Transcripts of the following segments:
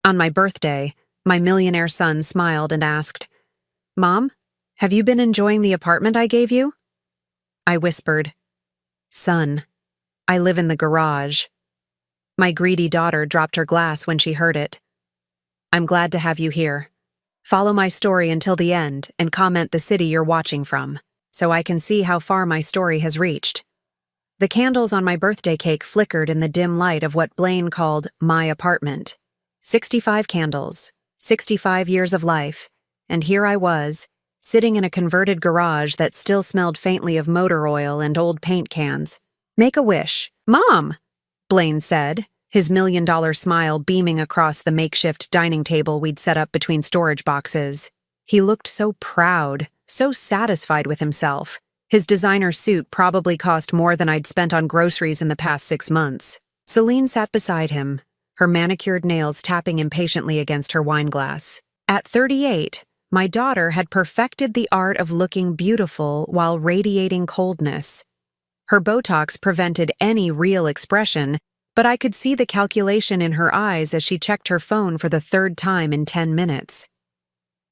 On my birthday, my millionaire son smiled and asked, "Mom, have you been enjoying the apartment I gave you?" I whispered, "Son, I live in the garage." My greedy daughter dropped her glass when she heard it. "I'm glad to have you here. Follow my story until the end and comment the city you're watching from, so I can see how far my story has reached." The candles on my birthday cake flickered in the dim light of what Blaine called my apartment. 65 candles, 65 years of life, and here I was, sitting in a converted garage that still smelled faintly of motor oil and old paint cans. "Make a wish." "Mom," Blaine said, his $1,000,000 smile beaming across the makeshift dining table we'd set up between storage boxes. He looked so proud, so satisfied with himself. His designer suit probably cost more than I'd spent on groceries in the past 6 months. Celine sat beside him, her manicured nails tapping impatiently against her wine glass. At 38, my daughter had perfected the art of looking beautiful while radiating coldness. Her Botox prevented any real expression, but I could see the calculation in her eyes as she checked her phone for the 3rd time in 10 minutes.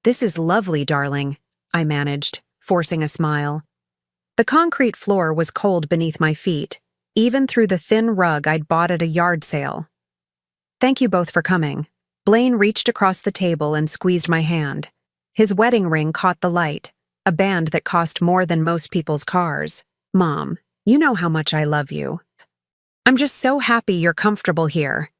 "This is lovely, darling," I managed, forcing a smile. The concrete floor was cold beneath my feet, even through the thin rug I'd bought at a yard sale. "Thank you both for coming." Blaine reached across the table and squeezed my hand. His wedding ring caught the light, a band that cost more than most people's cars. "Mom, you know how much I love you. I'm just so happy you're comfortable here.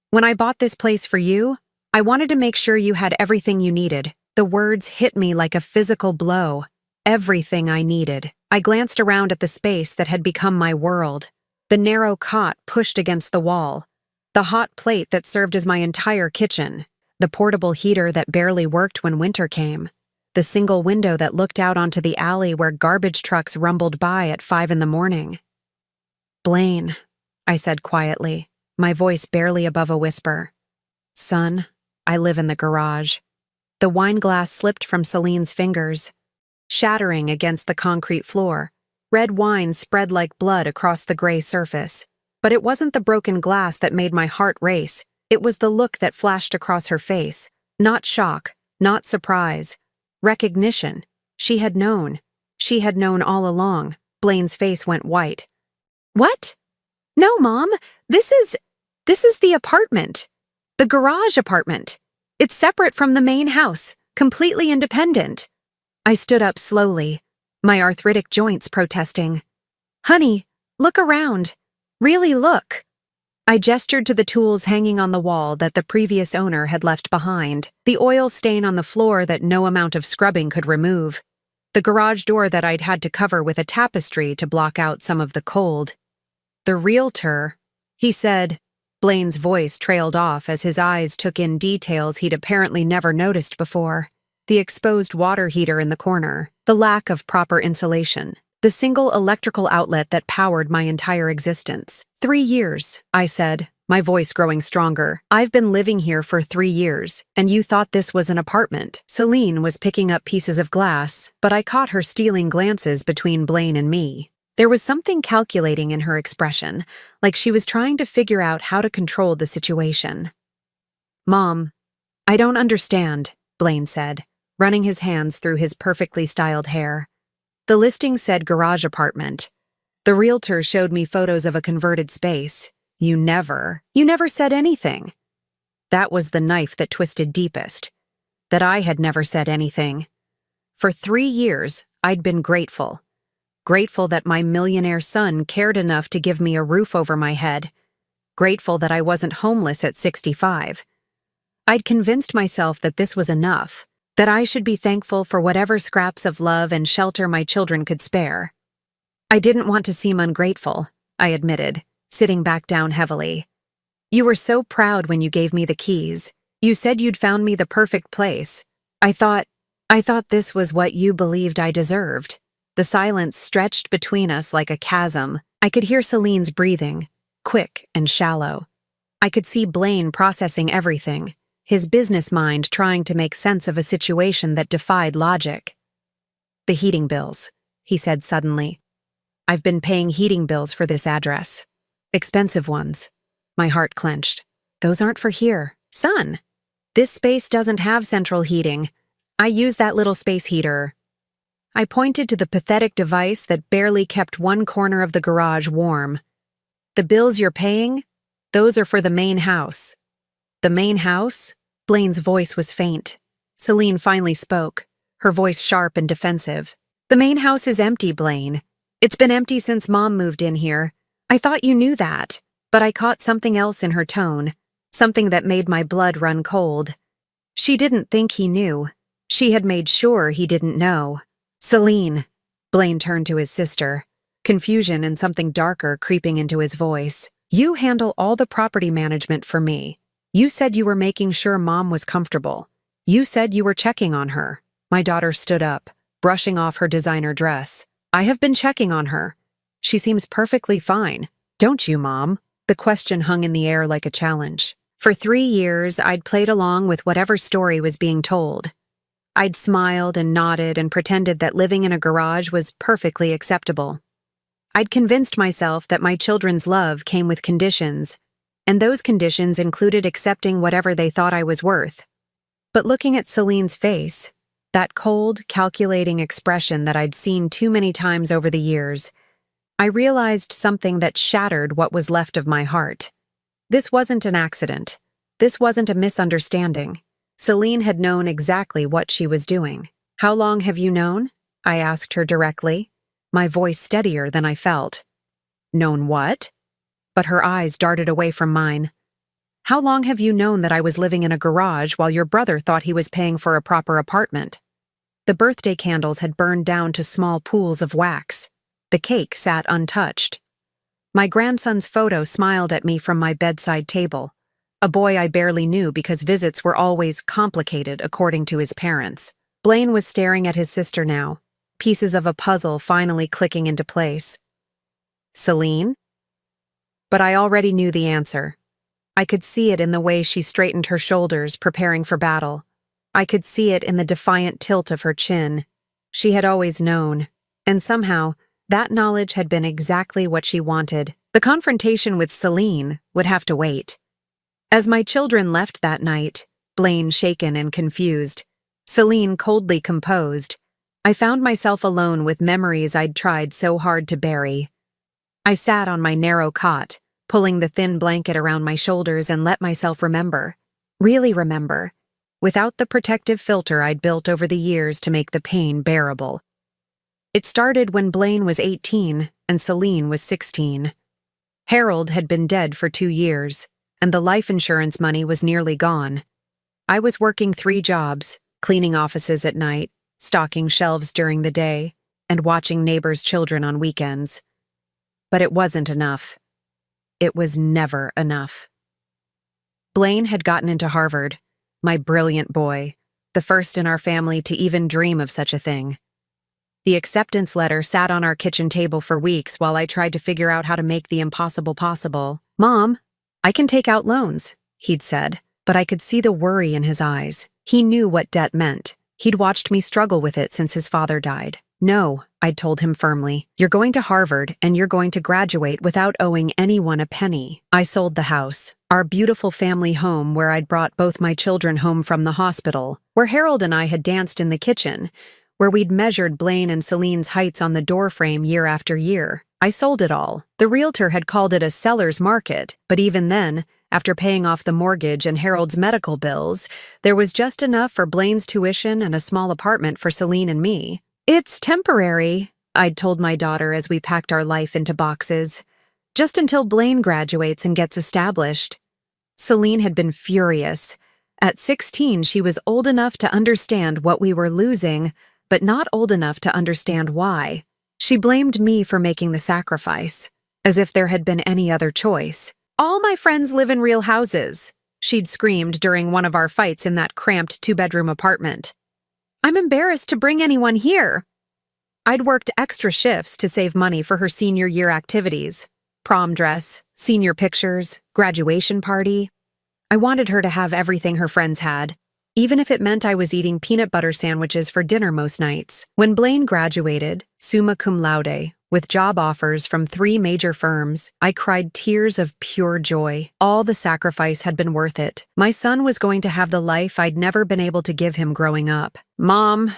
When I bought this place for you, I wanted to make sure you had everything you needed." The words hit me like a physical blow. Everything I needed. I glanced around at the space that had become my world. The narrow cot pushed against the wall. The hot plate that served as my entire kitchen. The portable heater that barely worked when winter came. The single window that looked out onto the alley where garbage trucks rumbled by at 5 in the morning. "Blaine," I said quietly, my voice barely above a whisper. "Son, I live in the garage." The wine glass slipped from Celine's fingers, shattering against the concrete floor. Red wine spread like blood across the gray surface. But it wasn't the broken glass that made my heart race. It was the look that flashed across her face. Not shock, not surprise. Recognition. She had known. She had known all along. Blaine's face went white. "What? No, Mom. This is the apartment. The garage apartment. It's separate from the main house, completely independent." I stood up slowly, my arthritic joints protesting. "Honey, look around. Really look." I gestured to the tools hanging on the wall that the previous owner had left behind, the oil stain on the floor that no amount of scrubbing could remove, the garage door that I'd had to cover with a tapestry to block out some of the cold. "The realtor," he said. Blaine's voice trailed off as his eyes took in details he'd apparently never noticed before. The exposed water heater in the corner, the lack of proper insulation, the single electrical outlet that powered my entire existence. 3 years, I said, my voice growing stronger. "I've been living here for 3 years, and you thought this was an apartment." Celine was picking up pieces of glass, but I caught her stealing glances between Blaine and me. There was something calculating in her expression, like she was trying to figure out how to control the situation. "Mom, I don't understand," Blaine said, running his hands through his perfectly styled hair. "The listing said garage apartment. The realtor showed me photos of a converted space. You never said anything." That was the knife that twisted deepest. That I had never said anything. For 3 years, I'd been grateful. Grateful that my millionaire son cared enough to give me a roof over my head. Grateful that I wasn't homeless at 65. I'd convinced myself that this was enough, that I should be thankful for whatever scraps of love and shelter my children could spare. I didn't want to seem ungrateful, I admitted, sitting back down heavily. "You were so proud when you gave me the keys. You said you'd found me the perfect place. I thought this was what you believed I deserved." The silence stretched between us like a chasm. I could hear Celine's breathing, quick and shallow. I could see Blaine processing everything, his business mind trying to make sense of a situation that defied logic. "The heating bills," he said suddenly. "I've been paying heating bills for this address. Expensive ones." My heart clenched. "Those aren't for here, son." This space doesn't have central heating. I use that little space heater. I pointed to the pathetic device that barely kept one corner of the garage warm. The bills you're paying? Those are for the main house. The main house? Blaine's voice was faint. Celine finally spoke, her voice sharp and defensive. The main house is empty, Blaine. It's been empty since Mom moved in here. I thought you knew that, but I caught something else in her tone, something that made my blood run cold. She didn't think he knew. She had made sure he didn't know. Celine. Blaine turned to his sister, confusion and something darker creeping into his voice. You handle all the property management for me. You said you were making sure Mom was comfortable. You said you were checking on her. My daughter stood up, brushing off her designer dress. I have been checking on her. She seems perfectly fine. Don't you, Mom? The question hung in the air like a challenge. For 3 years, I'd played along with whatever story was being told. I'd smiled and nodded and pretended that living in a garage was perfectly acceptable. I'd convinced myself that my children's love came with conditions, and those conditions included accepting whatever they thought I was worth. But looking at Celine's face, that cold, calculating expression that I'd seen too many times over the years, I realized something that shattered what was left of my heart. This wasn't an accident. This wasn't a misunderstanding. Celine had known exactly what she was doing. How long have you known? I asked her directly, my voice steadier than I felt. Known what? But her eyes darted away from mine. How long have you known that I was living in a garage while your brother thought he was paying for a proper apartment? The birthday candles had burned down to small pools of wax. The cake sat untouched. My grandson's photo smiled at me from my bedside table, a boy I barely knew because visits were always complicated according to his parents. Blaine was staring at his sister now, pieces of a puzzle finally clicking into place. Celine? But I already knew the answer. I could see it in the way she straightened her shoulders, preparing for battle. I could see it in the defiant tilt of her chin. She had always known, and somehow, that knowledge had been exactly what she wanted. The confrontation with Celine would have to wait. As my children left that night, Blaine shaken and confused, Celine coldly composed, I found myself alone with memories I'd tried so hard to bury. I sat on my narrow cot, pulling the thin blanket around my shoulders and let myself remember, really remember, without the protective filter I'd built over the years to make the pain bearable. It started when Blaine was 18 and Celine was 16. Harold had been dead for 2 years, and the life insurance money was nearly gone. I was working 3 jobs, cleaning offices at night, stocking shelves during the day, and watching neighbors' children on weekends. But it wasn't enough. It was never enough. Blaine had gotten into Harvard, my brilliant boy, the first in our family to even dream of such a thing. The acceptance letter sat on our kitchen table for weeks while I tried to figure out how to make the impossible possible. Mom, I can take out loans, he'd said, but I could see the worry in his eyes. He knew what debt meant. He'd watched me struggle with it since his father died. No, I'd told him firmly. You're going to Harvard and you're going to graduate without owing anyone a penny. I sold the house, our beautiful family home where I'd brought both my children home from the hospital, where Harold and I had danced in the kitchen, where we'd measured Blaine and Celine's heights on the doorframe year after year. I sold it all. The realtor had called it a seller's market, but even then, after paying off the mortgage and Harold's medical bills, there was just enough for Blaine's tuition and a small apartment for Celine and me. It's temporary, I'd told my daughter as we packed our life into boxes. Just until Blaine graduates and gets established. Celine had been furious. At 16, she was old enough to understand what we were losing, but not old enough to understand why. She blamed me for making the sacrifice, as if there had been any other choice. All my friends live in real houses, she'd screamed during one of our fights in that cramped 2-bedroom apartment. I'm embarrassed to bring anyone here. I'd worked extra shifts to save money for her senior year activities. Prom dress, senior pictures, graduation party. I wanted her to have everything her friends had, even if it meant I was eating peanut butter sandwiches for dinner most nights. When Blaine graduated, summa cum laude, with job offers from 3 major firms. I cried tears of pure joy. All the sacrifice had been worth it. My son was going to have the life I'd never been able to give him growing up. "Mom,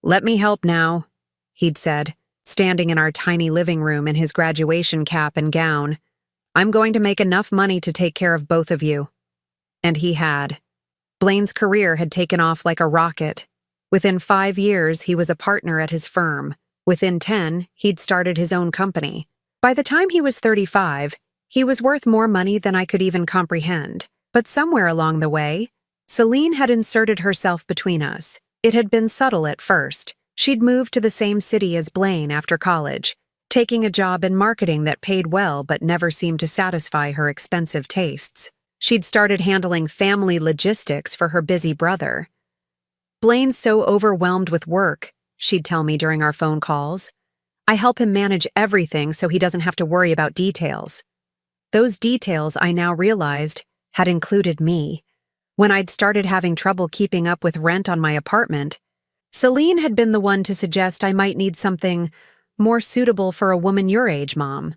let me help now," he'd said, standing in our tiny living room in his graduation cap and gown. "I'm going to make enough money to take care of both of you." And he had. Blaine's career had taken off like a rocket. Within 5 years, he was a partner at his firm. Within 10, he'd started his own company. By the time he was 35, he was worth more money than I could even comprehend. But somewhere along the way, Celine had inserted herself between us. It had been subtle at first. She'd moved to the same city as Blaine after college, taking a job in marketing that paid well but never seemed to satisfy her expensive tastes. She'd started handling family logistics for her busy brother. "Blaine's so overwhelmed with work," she'd tell me during our phone calls. "I help him manage everything so he doesn't have to worry about details." Those details, I now realized, had included me. When I'd started having trouble keeping up with rent on my apartment, Celine had been the one to suggest I might need something more suitable for a woman your age, Mom.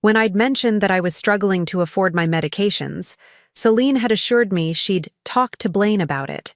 When I'd mentioned that I was struggling to afford my medications, Celine had assured me she'd talk to Blaine about it.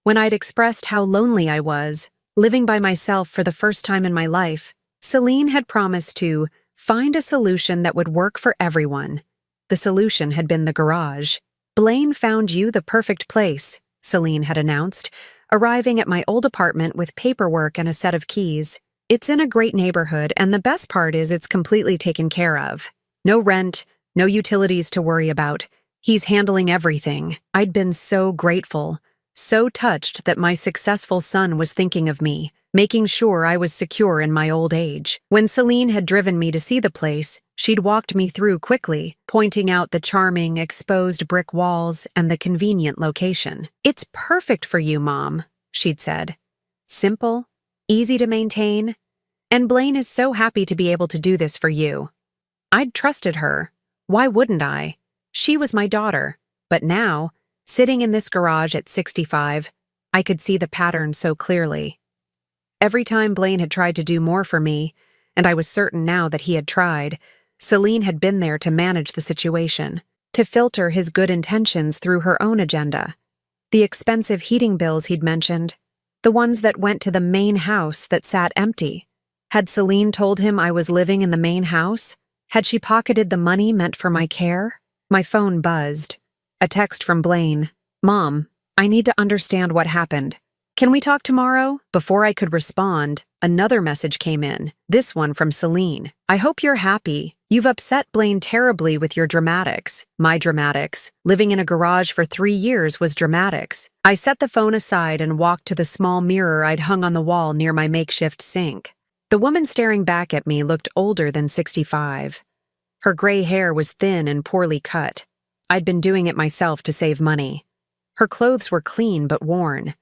When I'd expressed how lonely I was, living by myself for the first time in my life, Celine had promised to find a solution that would work for everyone. The solution had been the garage. "Blaine found you the perfect place," Celine had announced, arriving at my old apartment with paperwork and a set of keys. "It's in a great neighborhood, and the best part is it's completely taken care of. No rent, no utilities to worry about. He's handling everything." I'd been so grateful, so touched that my successful son was thinking of me, making sure I was secure in my old age. When Celine had driven me to see the place, she'd walked me through quickly, pointing out the charming, exposed brick walls and the convenient location. "It's perfect for you, Mom," she'd said. "Simple, easy to maintain, and Blaine is so happy to be able to do this for you." I'd trusted her. Why wouldn't I? She was my daughter. But now, sitting in this garage at 65, I could see the pattern so clearly. Every time Blaine had tried to do more for me, and I was certain now that he had tried, Celine had been there to manage the situation, to filter his good intentions through her own agenda. The expensive heating bills he'd mentioned, the ones that went to the main house that sat empty. Had Celine told him I was living in the main house? Had she pocketed the money meant for my care? My phone buzzed. A text from Blaine. "Mom, I need to understand what happened. Can we talk tomorrow?" Before I could respond, another message came in, this one from Celine. "I hope you're happy. You've upset Blaine terribly with your dramatics." My dramatics. Living in a garage for 3 years was dramatics. I set the phone aside and walked to the small mirror I'd hung on the wall near my makeshift sink. The woman staring back at me looked older than 65. Her gray hair was thin and poorly cut. I'd been doing it myself to save money. Her clothes were clean but worn.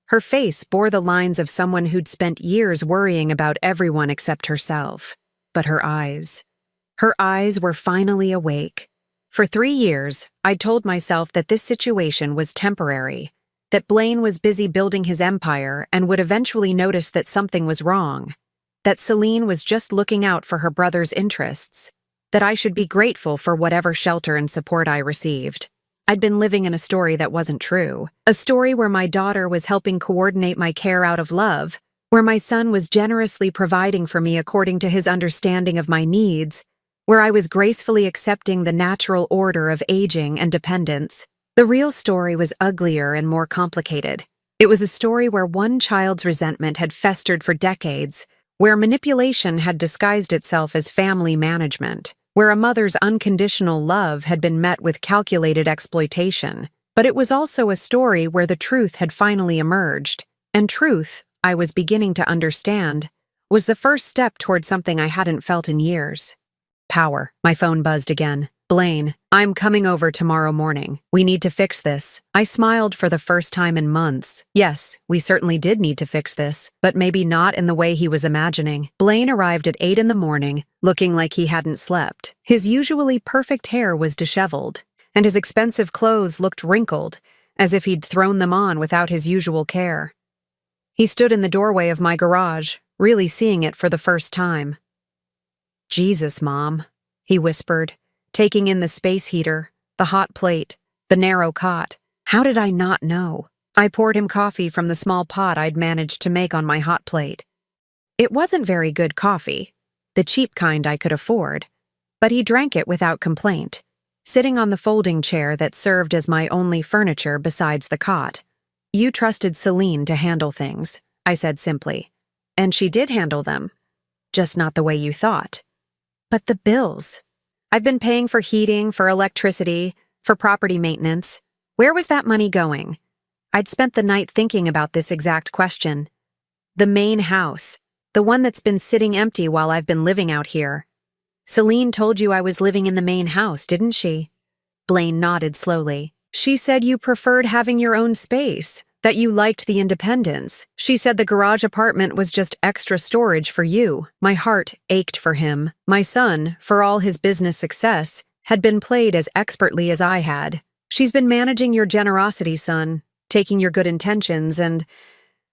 Her face bore the lines of someone who'd spent years worrying about everyone except herself. But her eyes were finally awake. For 3 years, I'd told myself that this situation was temporary, that Blaine was busy building his empire and would eventually notice that something was wrong, that Celine was just looking out for her brother's interests, that I should be grateful for whatever shelter and support I received. I'd been living in a story that wasn't true, a story where my daughter was helping coordinate my care out of love, where my son was generously providing for me according to his understanding of my needs, where I was gracefully accepting the natural order of aging and dependence. The real story was uglier and more complicated. It was a story where one child's resentment had festered for decades, where manipulation had disguised itself as family management, where a mother's unconditional love had been met with calculated exploitation. But it was also a story where the truth had finally emerged, and truth, I was beginning to understand, was the first step toward something I hadn't felt in years. Power. My phone buzzed again. "Blaine, I'm coming over tomorrow morning. We need to fix this." I smiled for the first time in months. Yes, we certainly did need to fix this, but maybe not in the way he was imagining. Blaine arrived at 8 in the morning, looking like he hadn't slept. His usually perfect hair was disheveled, and his expensive clothes looked wrinkled, as if he'd thrown them on without his usual care. He stood in the doorway of my garage, really seeing it for the first time. Jesus, Mom, he whispered, taking in the space heater, the hot plate, the narrow cot. How did I not know? I poured him coffee from the small pot I'd managed to make on my hot plate. It wasn't very good coffee, the cheap kind I could afford, but he drank it without complaint, sitting on the folding chair that served as my only furniture besides the cot. You trusted Celine to handle things, I said simply. And she did handle them, just not the way you thought. But the bills. I've been paying for heating, for electricity, for property maintenance. Where was that money going? I'd spent the night thinking about this exact question. The main house, the one that's been sitting empty while I've been living out here. Celine told you I was living in the main house, didn't she? Blaine nodded slowly. She said you preferred having your own space, that you liked the independence. She said the garage apartment was just extra storage for you. My heart ached for him. My son, for all his business success, had been played as expertly as I had. She's been managing your generosity, son, taking your good intentions and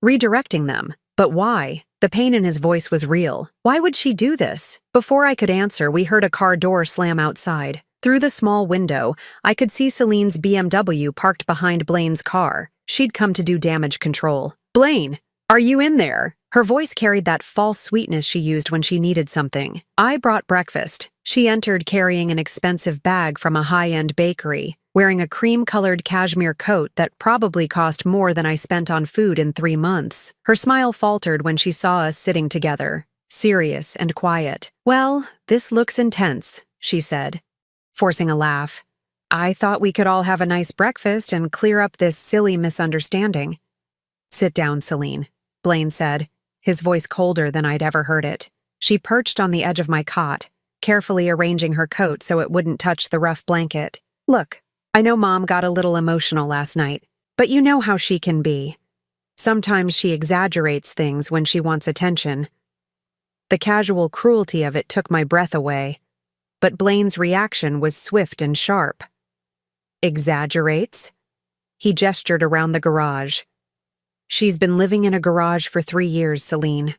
redirecting them. But why? The pain in his voice was real. Why would she do this? Before I could answer, we heard a car door slam outside. Through the small window, I could see Celine's BMW parked behind Blaine's car. She'd come to do damage control. Blaine, are you in there? Her voice carried that false sweetness she used when she needed something. I brought breakfast. She entered carrying an expensive bag from a high-end bakery, wearing a cream-colored cashmere coat that probably cost more than I spent on food in 3 months. Her smile faltered when she saw us sitting together, serious and quiet. Well, this looks intense, she said, forcing a laugh. I thought we could all have a nice breakfast and clear up this silly misunderstanding. Sit down, Celine, Blaine said, his voice colder than I'd ever heard it. She perched on the edge of my cot, carefully arranging her coat so it wouldn't touch the rough blanket. Look, I know Mom got a little emotional last night, but you know how she can be. Sometimes she exaggerates things when she wants attention. The casual cruelty of it took my breath away, but Blaine's reaction was swift and sharp. Exaggerates? He gestured around the garage. She's been living in a garage for 3 years, Celine.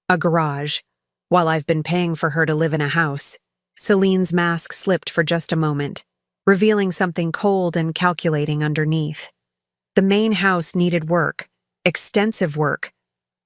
A garage, while I've been paying for her to live in a house. Celine's mask slipped for just a moment, revealing something cold and calculating underneath. The main house needed work, extensive work.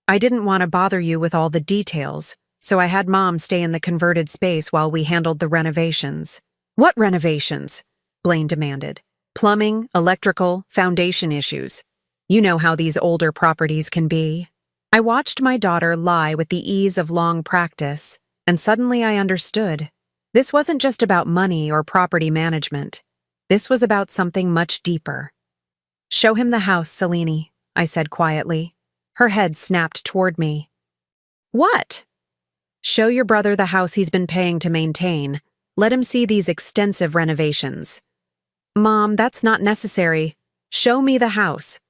I didn't want to bother you with all the details, so I had Mom stay in the converted space while we handled the renovations. What renovations? Blaine demanded. Plumbing, electrical, foundation issues. You know how these older properties can be. I watched my daughter lie with the ease of long practice, and suddenly I understood. This wasn't just about money or property management. This was about something much deeper. Show him the house, Celine, I said quietly. Her head snapped toward me. What? Show your brother the house he's been paying to maintain. Let him see these extensive renovations. Mom, that's not necessary. Show me the house.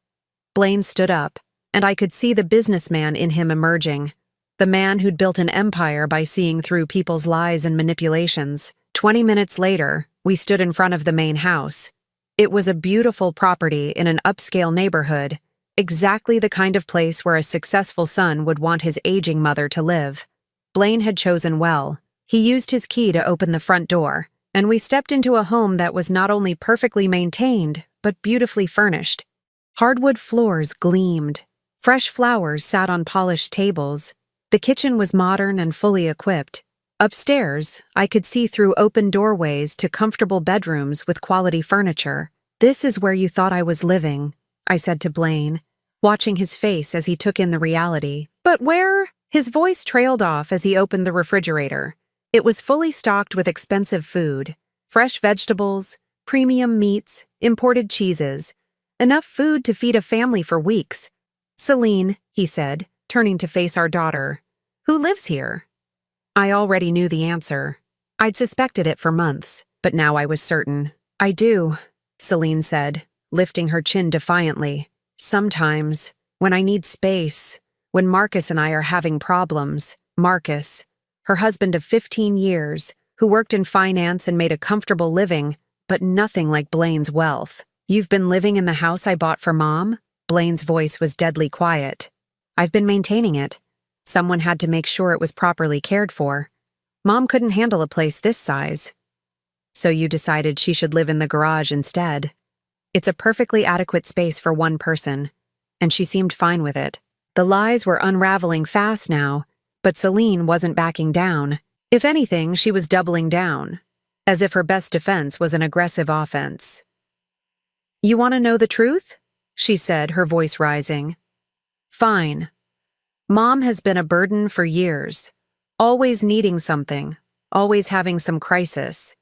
Blaine stood up, and I could see the businessman in him emerging. The man who'd built an empire by seeing through people's lies and manipulations. 20 minutes later, we stood in front of the main house. It was a beautiful property in an upscale neighborhood, exactly the kind of place where a successful son would want his aging mother to live. Blaine had chosen well. He used his key to open the front door, and we stepped into a home that was not only perfectly maintained, but beautifully furnished. Hardwood floors gleamed. Fresh flowers sat on polished tables. The kitchen was modern and fully equipped. Upstairs, I could see through open doorways to comfortable bedrooms with quality furniture. This is where you thought I was living, I said to Blaine, watching his face as he took in the reality. But where? His voice trailed off as he opened the refrigerator. It was fully stocked with expensive food, fresh vegetables, premium meats, imported cheeses, enough food to feed a family for weeks. Celine, he said, turning to face our daughter, who lives here? I already knew the answer. I'd suspected it for months, but now I was certain. I do, Celine said, lifting her chin defiantly. Sometimes, when I need space, when Marcus and I are having problems. Marcus, her husband of 15 years, who worked in finance and made a comfortable living, but nothing like Blaine's wealth. You've been living in the house I bought for Mom? Blaine's voice was deadly quiet. I've been maintaining it. Someone had to make sure it was properly cared for. Mom couldn't handle a place this size. So you decided she should live in the garage instead. It's a perfectly adequate space for one person, and she seemed fine with it. The lies were unraveling fast now, but Celine wasn't backing down. If anything, she was doubling down, as if her best defense was an aggressive offense. "You want to know the truth?" she said, her voice rising. "Fine. Mom has been a burden for years, always needing something, always having some crisis.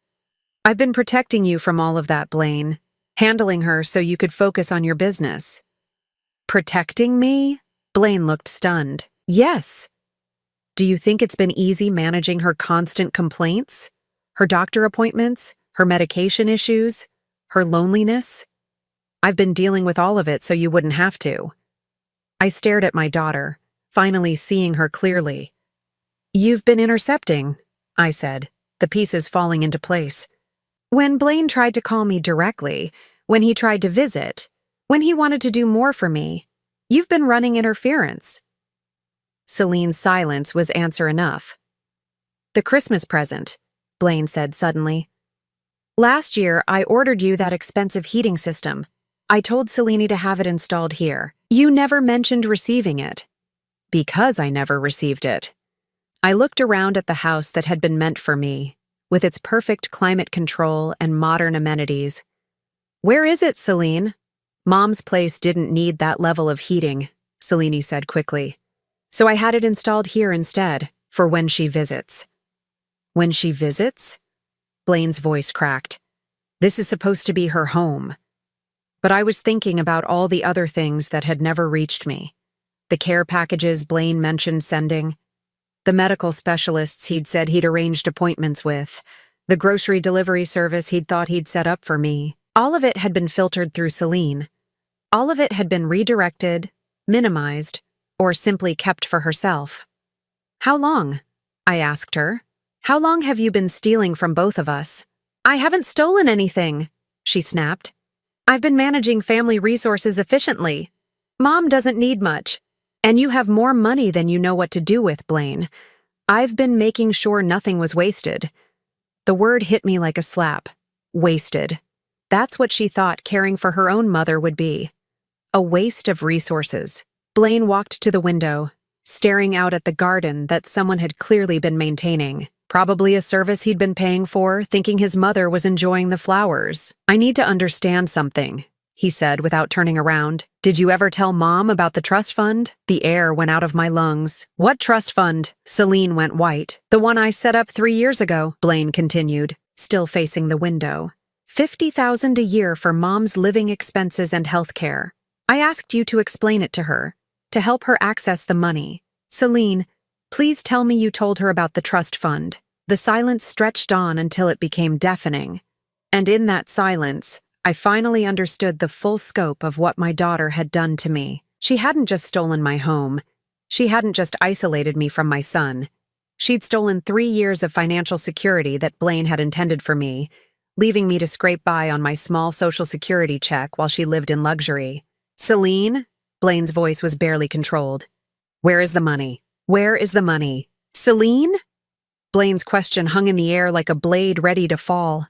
I've been protecting you from all of that, Blaine, handling her so you could focus on your business." "Protecting me?" Blaine looked stunned. "Yes. Do you think it's been easy managing her constant complaints? Her doctor appointments? Her medication issues? Her loneliness? I've been dealing with all of it so you wouldn't have to." I stared at my daughter, finally seeing her clearly. "You've been intercepting," I said, the pieces falling into place. "When Blaine tried to call me directly, when he tried to visit, when he wanted to do more for me, you've been running interference." Celine's silence was answer enough. "The Christmas present," Blaine said suddenly. "Last year, I ordered you that expensive heating system. I told Celine to have it installed here. You never mentioned receiving it." "Because I never received it." I looked around at the house that had been meant for me, with its perfect climate control and modern amenities. "Where is it, Celine?" "Mom's place didn't need that level of heating," Celine said quickly. "So I had it installed here instead, for when she visits." "When she visits?" Blaine's voice cracked. "This is supposed to be her home." But I was thinking about all the other things that had never reached me. The care packages Blaine mentioned sending, the medical specialists he'd said he'd arranged appointments with, the grocery delivery service he'd thought he'd set up for me. All of it had been filtered through Celine. All of it had been redirected, minimized, or simply kept for herself. "How long?" I asked her. "How long have you been stealing from both of us?" "I haven't stolen anything," she snapped. "I've been managing family resources efficiently. Mom doesn't need much. And you have more money than you know what to do with, Blaine. I've been making sure nothing was wasted." The word hit me like a slap. Wasted. That's what she thought caring for her own mother would be. A waste of resources. Blaine walked to the window, staring out at the garden that someone had clearly been maintaining. Probably a service he'd been paying for, thinking his mother was enjoying the flowers. "I need to understand something," he said without turning around. "Did you ever tell Mom about the trust fund?" The air went out of my lungs. "What trust fund?" Celine went white. "The one I set up 3 years ago," Blaine continued, still facing the window. $50,000 a year for Mom's living expenses and health care. I asked you to explain it to her, to help her access the money. Celine, please tell me you told her about the trust fund." The silence stretched on until it became deafening. And in that silence, I finally understood the full scope of what my daughter had done to me. She hadn't just stolen my home. She hadn't just isolated me from my son. She'd stolen 3 years of financial security that Blaine had intended for me, leaving me to scrape by on my small Social Security check while she lived in luxury. "Celine?" Blaine's voice was barely controlled. "Where is the money? Where is the money?" "Celine?" Blaine's question hung in the air like a blade ready to fall.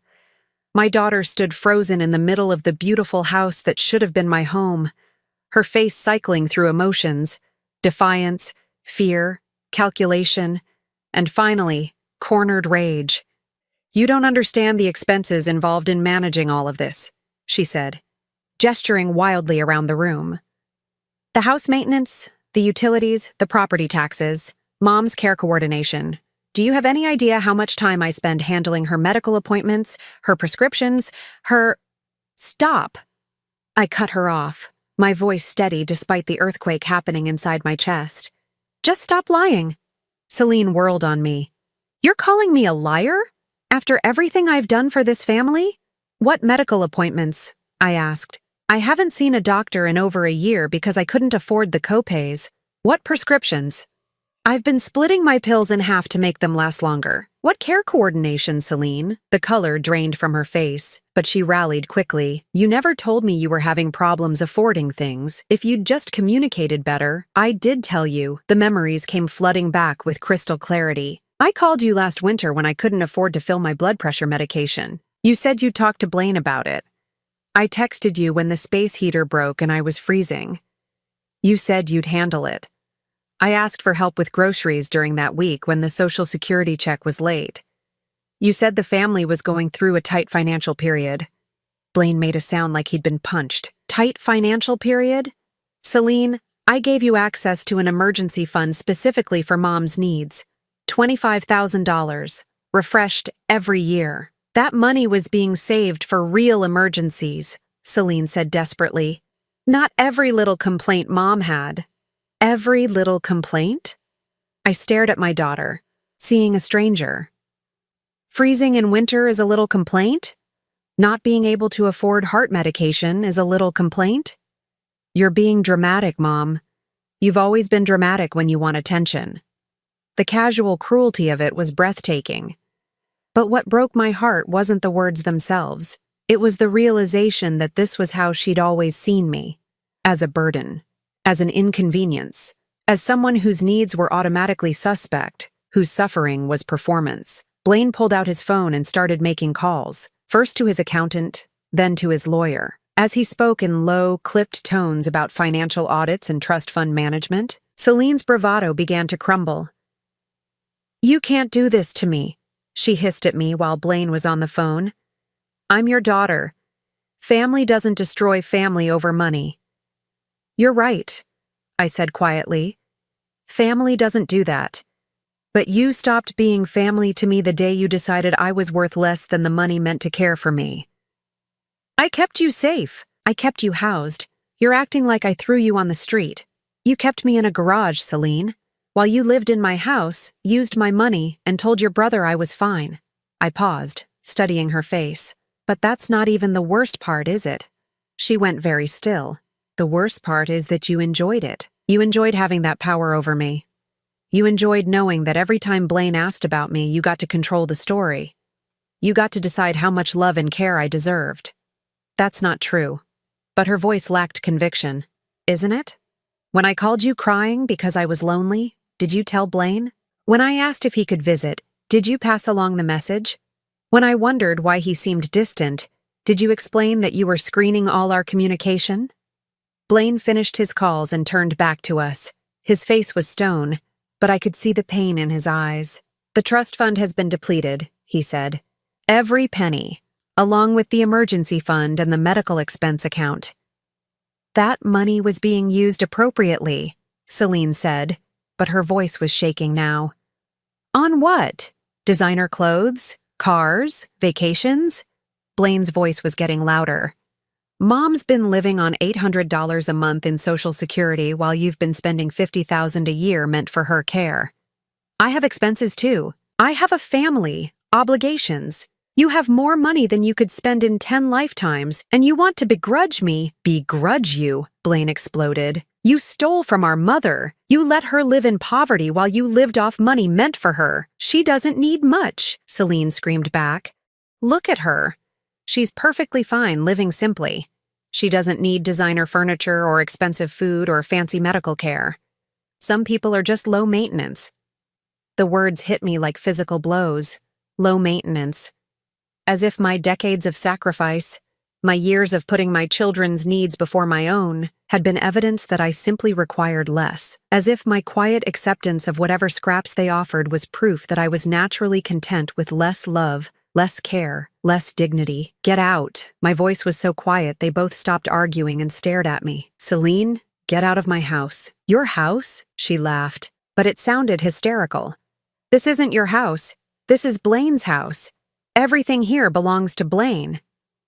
My daughter stood frozen in the middle of the beautiful house that should have been my home, her face cycling through emotions, defiance, fear, calculation, and finally, cornered rage. "You don't understand the expenses involved in managing all of this," she said, gesturing wildly around the room. "The house maintenance, the utilities, the property taxes, Mom's care coordination. Do you have any idea how much time I spend handling her medical appointments, her prescriptions, her—" "Stop!" I cut her off, my voice steady despite the earthquake happening inside my chest. "Just stop lying." Celine whirled on me. "You're calling me a liar? After everything I've done for this family?" "What medical appointments?" I asked. "I haven't seen a doctor in over a year because I couldn't afford the copays." "What prescriptions?" "I've been splitting my pills in half to make them last longer." "What care coordination, Celine?" The color drained from her face, but she rallied quickly. "You never told me you were having problems affording things. If you'd just communicated better." "I did tell you." The memories came flooding back with crystal clarity. I called you last winter when I couldn't afford to fill my blood pressure medication. You said you'd talk to Blaine about it. I texted you when the space heater broke and I was freezing. You said you'd handle it. I asked for help with groceries during that week when the Social Security check was late. You said the family was going through a tight financial period. Blaine made a sound like he'd been punched. Tight financial period? Celine, I gave you access to an emergency fund specifically for Mom's needs. $25,000, refreshed every year. That money was being saved for real emergencies, Celine said desperately. Not every little complaint Mom had. Every little complaint? I stared at my daughter, seeing a stranger. Freezing in winter is a little complaint? Not being able to afford heart medication is a little complaint? You're being dramatic, Mom. You've always been dramatic when you want attention. The casual cruelty of it was breathtaking. But what broke my heart wasn't the words themselves. It was the realization that this was how she'd always seen me. As a burden. As an inconvenience. As someone whose needs were automatically suspect, whose suffering was performance. Blaine pulled out his phone and started making calls, first to his accountant, then to his lawyer. As he spoke in low, clipped tones about financial audits and trust fund management, Celine's bravado began to crumble. You can't do this to me, she hissed at me while Blaine was on the phone. I'm your daughter. Family doesn't destroy family over money. You're right, I said quietly. Family doesn't do that. But you stopped being family to me the day you decided I was worth less than the money meant to care for me. I kept you safe. I kept you housed. You're acting like I threw you on the street. You kept me in a garage, Celine, while you lived in my house, used my money, and told your brother I was fine. I paused, studying her face. But that's not even the worst part, is it? She went very still. The worst part is that you enjoyed it. You enjoyed having that power over me. You enjoyed knowing that every time Blaine asked about me, you got to control the story. You got to decide how much love and care I deserved. That's not true. But her voice lacked conviction. Isn't it? When I called you crying because I was lonely, did you tell Blaine? When I asked if he could visit, did you pass along the message? When I wondered why he seemed distant, did you explain that you were screening all our communication? Blaine finished his calls and turned back to us. His face was stone, but I could see the pain in his eyes. The trust fund has been depleted, he said. Every penny, along with the emergency fund and the medical expense account. That money was being used appropriately, Celine said, but her voice was shaking now. On what? Designer clothes? Cars? Vacations? Blaine's voice was getting louder. Mom's been living on $800 a month in Social Security while you've been spending $50,000 a year meant for her care. I have expenses too. I have a family, obligations. You have more money than you could spend in 10 lifetimes, and you want to begrudge me. Begrudge you, Blaine exploded. You stole from our mother. You let her live in poverty while you lived off money meant for her. She doesn't need much, Celine screamed back. Look at her. She's perfectly fine living simply. She doesn't need designer furniture or expensive food or fancy medical care. Some people are just low maintenance. The words hit me like physical blows. Low maintenance. As if my decades of sacrifice, my years of putting my children's needs before my own, had been evidence that I simply required less. As if my quiet acceptance of whatever scraps they offered was proof that I was naturally content with less love, less care, less dignity. Get out. My voice was so quiet they both stopped arguing and stared at me. Celine, get out of my house. Your house? She laughed, but it sounded hysterical. This isn't your house. This is Blaine's house. Everything here belongs to Blaine.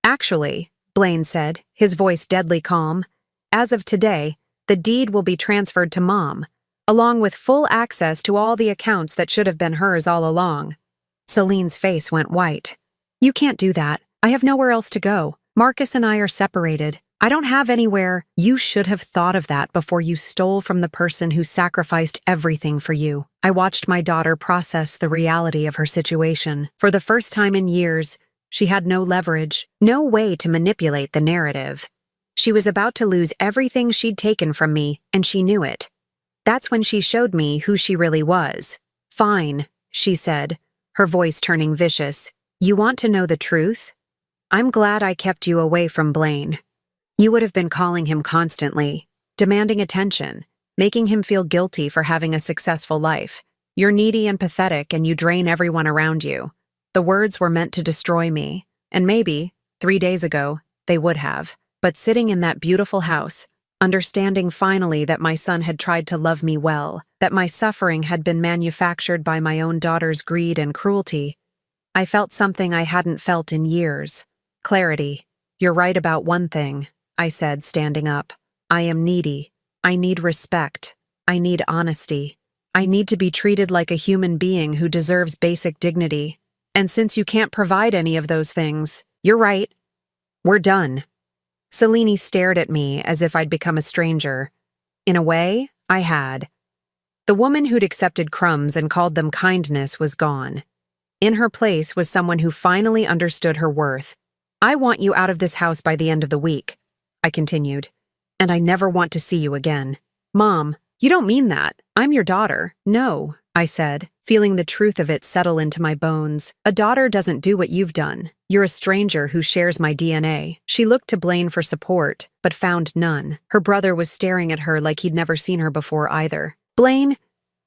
Actually, Blaine said, his voice deadly calm, as of today, the deed will be transferred to Mom, along with full access to all the accounts that should have been hers all along. Celine's face went white. You can't do that. I have nowhere else to go. Marcus and I are separated. I don't have anywhere. You should have thought of that before you stole from the person who sacrificed everything for you. I watched my daughter process the reality of her situation. For the first time in years, she had no leverage, no way to manipulate the narrative. She was about to lose everything she'd taken from me, and she knew it. That's when she showed me who she really was. Fine, she said, her voice turning vicious. You want to know the truth? I'm glad I kept you away from Blaine. You would have been calling him constantly, demanding attention, making him feel guilty for having a successful life. You're needy and pathetic, and you drain everyone around you. The words were meant to destroy me, and maybe, 3 days ago, they would have. But sitting in that beautiful house, understanding finally that my son had tried to love me well, that my suffering had been manufactured by my own daughter's greed and cruelty, I felt something I hadn't felt in years. Clarity. You're right about one thing, I said, standing up. I am needy. I need respect. I need honesty. I need to be treated like a human being who deserves basic dignity. And since you can't provide any of those things, you're right. We're done. Selene stared at me as if I'd become a stranger. In a way, I had. The woman who'd accepted crumbs and called them kindness was gone. In her place was someone who finally understood her worth. I want you out of this house by the end of the week, I continued. And I never want to see you again. Mom, you don't mean that. I'm your daughter. No, I said, feeling the truth of it settle into my bones. A daughter doesn't do what you've done. You're a stranger who shares my DNA. She looked to Blaine for support, but found none. Her brother was staring at her like he'd never seen her before either. Blaine,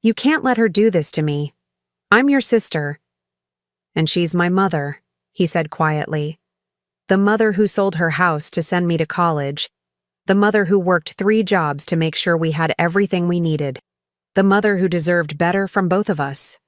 you can't let her do this to me. I'm your sister. And she's my mother, he said quietly. The mother who sold her house to send me to college. The mother who worked 3 jobs to make sure we had everything we needed. The mother who deserved better from both of us.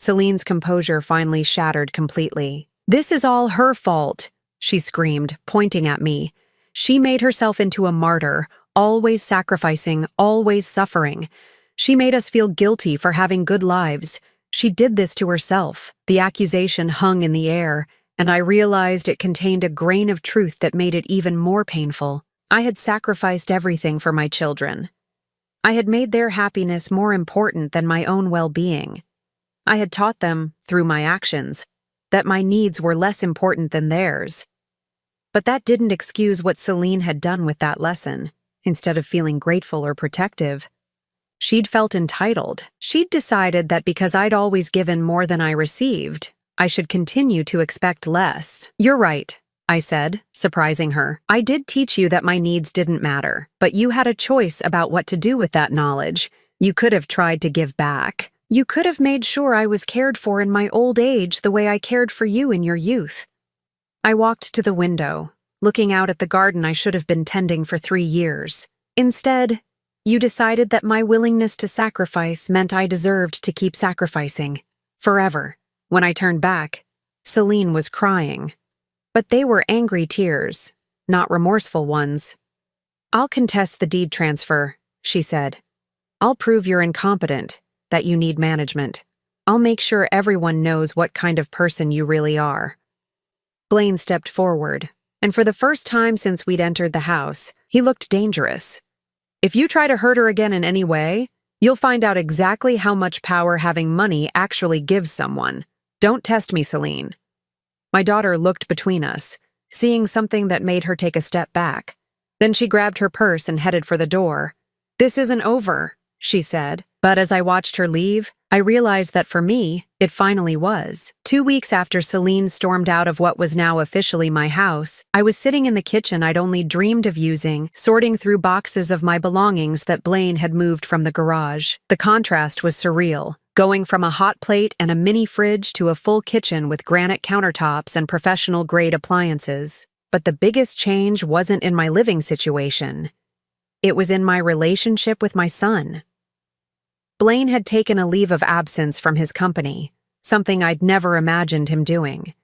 Selene's composure finally shattered completely. This is all her fault, she screamed, pointing at me. She made herself into a martyr, always sacrificing, always suffering. She made us feel guilty for having good lives. She did this to herself. The accusation hung in the air, and I realized it contained a grain of truth that made it even more painful. I had sacrificed everything for my children. I had made their happiness more important than my own well-being. I had taught them, through my actions, that my needs were less important than theirs. But that didn't excuse what Selene had done with that lesson. Instead of feeling grateful or protective, she'd felt entitled. She'd decided that because I'd always given more than I received, I should continue to expect less. You're right, I said, surprising her. I did teach you that my needs didn't matter, but you had a choice about what to do with that knowledge. You could have tried to give back. You could have made sure I was cared for in my old age the way I cared for you in your youth. I walked to the window, looking out at the garden I should have been tending for 3 years. Instead, you decided that my willingness to sacrifice meant I deserved to keep sacrificing. Forever. When I turned back, Selene was crying. But they were angry tears, not remorseful ones. I'll contest the deed transfer, she said. I'll prove you're incompetent, that you need management. I'll make sure everyone knows what kind of person you really are. Blaine stepped forward, and for the first time since we'd entered the house, he looked dangerous. If you try to hurt her again in any way, you'll find out exactly how much power having money actually gives someone. Don't test me, Selene. My daughter looked between us, seeing something that made her take a step back. Then she grabbed her purse and headed for the door. This isn't over, she said, but as I watched her leave, I realized that for me, it finally was. 2 weeks after Selene stormed out of what was now officially my house, I was sitting in the kitchen I'd only dreamed of using, sorting through boxes of my belongings that Blaine had moved from the garage. The contrast was surreal. Going from a hot plate and a mini fridge to a full kitchen with granite countertops and professional-grade appliances. But the biggest change wasn't in my living situation. It was in my relationship with my son. Blaine had taken a leave of absence from his company, something I'd never imagined him doing.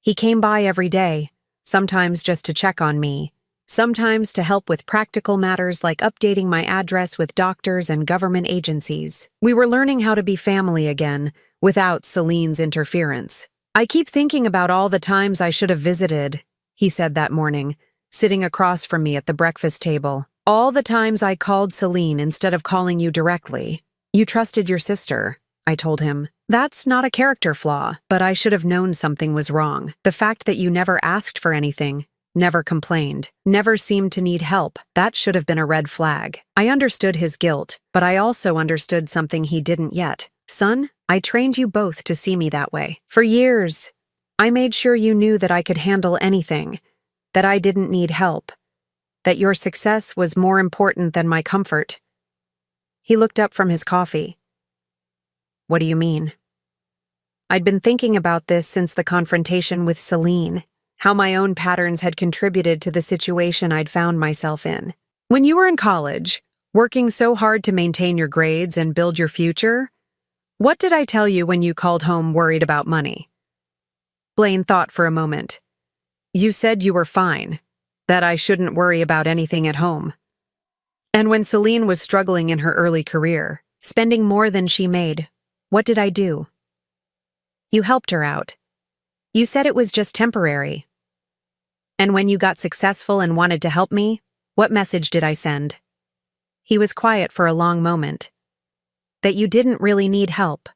He came by every day, sometimes just to check on me, sometimes to help with practical matters like updating my address with doctors and government agencies. We were learning how to be family again, without Selene's interference. I keep thinking about all the times I should have visited, he said that morning, sitting across from me at the breakfast table. All the times I called Selene instead of calling you directly. You trusted your sister, I told him. That's not a character flaw, but I should have known something was wrong. The fact that you never asked for anything, never complained, never seemed to need help, that should have been a red flag. I understood his guilt, but I also understood something he didn't yet. Son, I trained you both to see me that way. For years, I made sure you knew that I could handle anything, that I didn't need help, that your success was more important than my comfort." He looked up from his coffee. "What do you mean?" I'd been thinking about this since the confrontation with Celine, how my own patterns had contributed to the situation I'd found myself in. When you were in college, working so hard to maintain your grades and build your future, what did I tell you when you called home worried about money? Blaine thought for a moment. You said you were fine, that I shouldn't worry about anything at home. And when Celine was struggling in her early career, spending more than she made, what did I do? You helped her out. You said it was just temporary. And when you got successful and wanted to help me, what message did I send? He was quiet for a long moment. That you didn't really need help.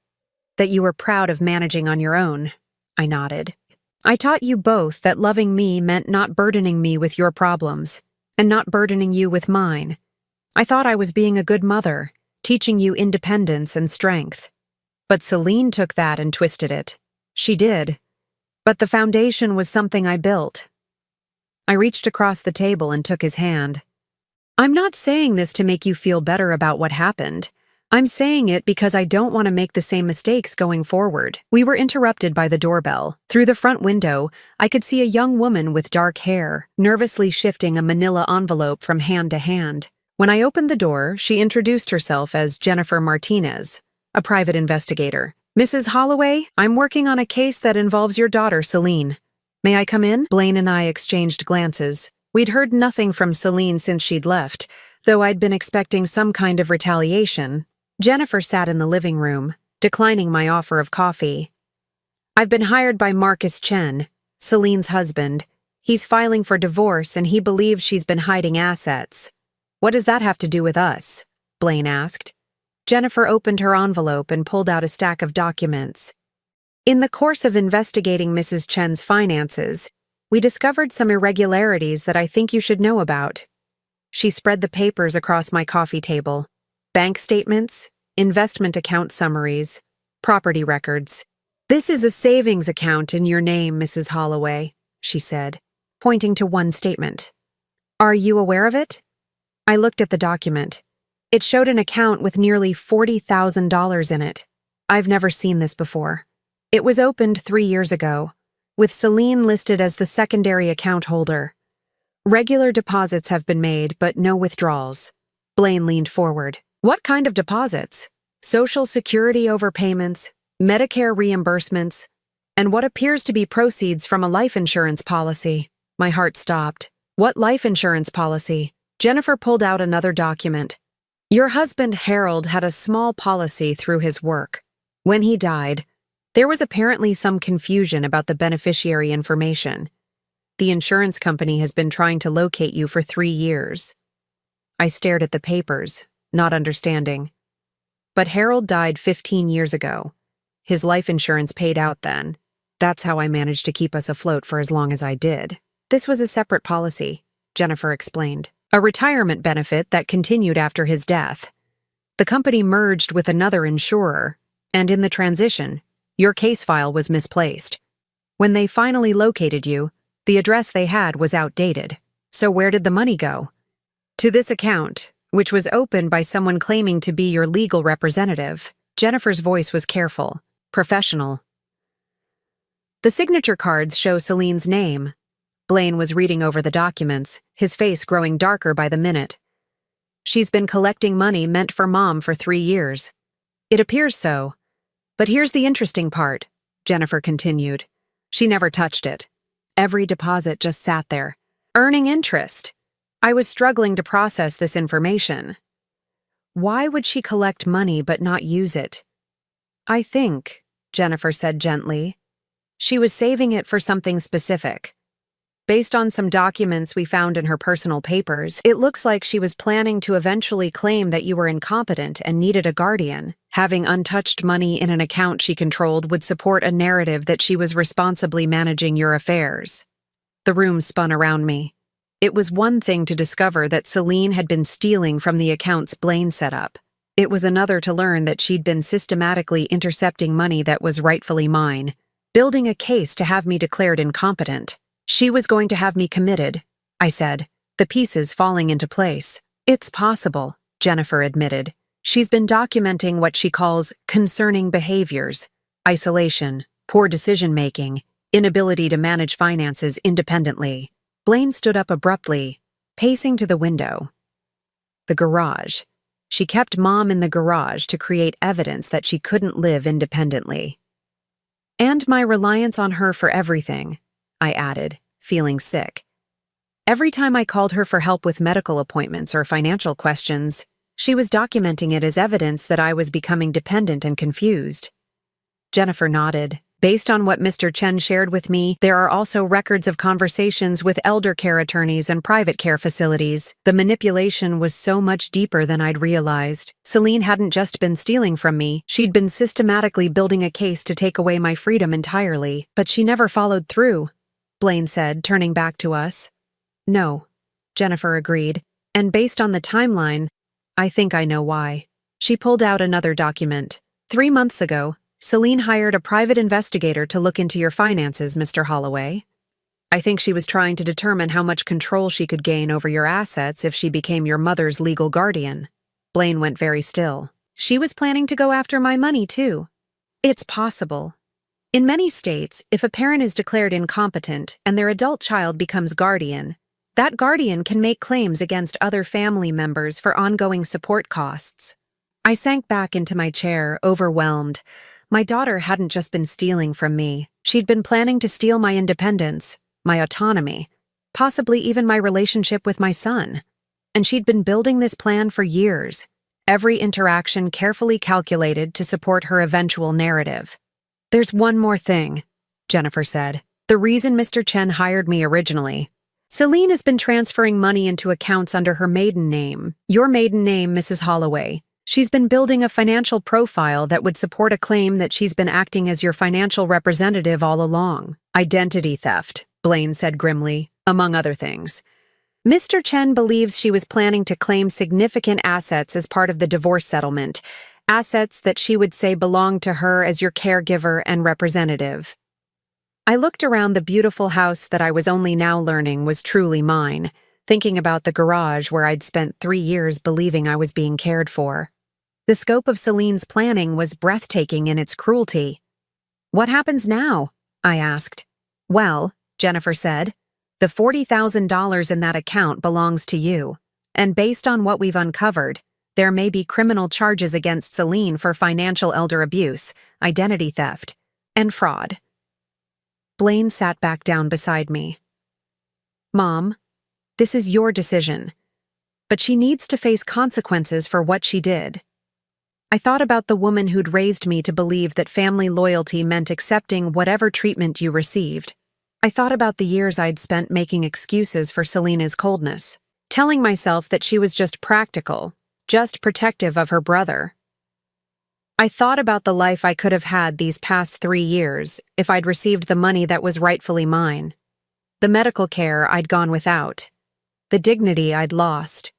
That you were proud of managing on your own. I nodded. I taught you both that loving me meant not burdening me with your problems, and not burdening you with mine. I thought I was being a good mother, teaching you independence and strength. But Celine took that and twisted it. She did. But the foundation was something I built. I reached across the table and took his hand. I'm not saying this to make you feel better about what happened. I'm saying it because I don't want to make the same mistakes going forward. We were interrupted by the doorbell. Through the front window, I could see a young woman with dark hair, nervously shifting a manila envelope from hand to hand. When I opened the door, she introduced herself as Jennifer Martinez, a private investigator. Mrs. Holloway, I'm working on a case that involves your daughter, Celine. May I come in? Blaine and I exchanged glances. We'd heard nothing from Celine since she'd left, though I'd been expecting some kind of retaliation. Jennifer sat in the living room, declining my offer of coffee. I've been hired by Marcus Chen, Celine's husband. He's filing for divorce and he believes she's been hiding assets. What does that have to do with us? Blaine asked. Jennifer opened her envelope and pulled out a stack of documents. In the course of investigating Mrs. Chen's finances, we discovered some irregularities that I think you should know about. She spread the papers across my coffee table. Bank statements, investment account summaries, property records. This is a savings account in your name, Mrs. Holloway, she said, pointing to one statement. Are you aware of it? I looked at the document. It showed an account with nearly $40,000 in it. I've never seen this before. It was opened 3 years ago, with Celine listed as the secondary account holder. Regular deposits have been made, but no withdrawals. Blaine leaned forward. What kind of deposits? Social Security overpayments, Medicare reimbursements, and what appears to be proceeds from a life insurance policy. My heart stopped. What life insurance policy? Jennifer pulled out another document. Your husband Harold had a small policy through his work. When he died, there was apparently some confusion about the beneficiary information. The insurance company has been trying to locate you for 3 years. I stared at the papers, not understanding. But Harold died 15 years ago. His life insurance paid out then. That's how I managed to keep us afloat for as long as I did. This was a separate policy, Jennifer explained. A retirement benefit that continued after his death. The company merged with another insurer, and in the transition, your case file was misplaced. When they finally located you, the address they had was outdated. So where did the money go? To this account, which was opened by someone claiming to be your legal representative. Jennifer's voice was careful, professional. The signature cards show Celine's name. Blaine was reading over the documents, his face growing darker by the minute. She's been collecting money meant for Mom for 3 years. It appears so. But here's the interesting part, Jennifer continued. She never touched it. Every deposit just sat there, earning interest. I was struggling to process this information. Why would she collect money but not use it? I think, Jennifer said gently, she was saving it for something specific. Based on some documents we found in her personal papers, it looks like she was planning to eventually claim that you were incompetent and needed a guardian. Having untouched money in an account she controlled would support a narrative that she was responsibly managing your affairs. The room spun around me. It was one thing to discover that Celine had been stealing from the accounts Blaine set up, It was another to learn that she'd been systematically intercepting money that was rightfully mine, building a case to have me declared incompetent. She was going to have me committed, I said, the pieces falling into place. It's possible, Jennifer admitted. She's been documenting what she calls concerning behaviors: isolation, poor decision-making, inability to manage finances independently. Blaine stood up abruptly, pacing to the window. The garage. She kept Mom in the garage to create evidence that she couldn't live independently. And my reliance on her for everything, I added, feeling sick. Every time I called her for help with medical appointments or financial questions, she was documenting it as evidence that I was becoming dependent and confused. Jennifer nodded. Based on what Mr. Chen shared with me, there are also records of conversations with elder care attorneys and private care facilities. The manipulation was so much deeper than I'd realized. Celine hadn't just been stealing from me, she'd been systematically building a case to take away my freedom entirely. But she never followed through, Blaine said, turning back to us. No, Jennifer agreed, and based on the timeline, I think I know why. She pulled out another document. 3 months ago, Celine hired a private investigator to look into your finances, Mr. Holloway. I think she was trying to determine how much control she could gain over your assets if she became your mother's legal guardian. Blaine went very still. She was planning to go after my money, too. It's possible. In many states, if a parent is declared incompetent and their adult child becomes guardian, that guardian can make claims against other family members for ongoing support costs. I sank back into my chair, overwhelmed. My daughter hadn't just been stealing from me. She'd been planning to steal my independence, my autonomy, possibly even my relationship with my son. And she'd been building this plan for years, every interaction carefully calculated to support her eventual narrative. There's one more thing, Jennifer said. The reason Mr. Chen hired me originally. Celine has been transferring money into accounts under her maiden name, your maiden name, Mrs. Holloway. She's been building a financial profile that would support a claim that she's been acting as your financial representative all along. Identity theft, Blaine said grimly, among other things. Mr. Chen believes she was planning to claim significant assets as part of the divorce settlement, assets that she would say belonged to her as your caregiver and representative. I looked around the beautiful house that I was only now learning was truly mine, thinking about the garage where I'd spent 3 years believing I was being cared for. The scope of Celine's planning was breathtaking in its cruelty. What happens now? I asked. Well, Jennifer said, the $40,000 in that account belongs to you, and based on what we've uncovered, there may be criminal charges against Celine for financial elder abuse, identity theft, and fraud. Blaine sat back down beside me. Mom, this is your decision, but she needs to face consequences for what she did. I thought about the woman who'd raised me to believe that family loyalty meant accepting whatever treatment you received. I thought about the years I'd spent making excuses for Selena's coldness, telling myself that she was just practical, just protective of her brother. I thought about the life I could have had these past 3 years if I'd received the money that was rightfully mine, the medical care I'd gone without, the dignity I'd lost.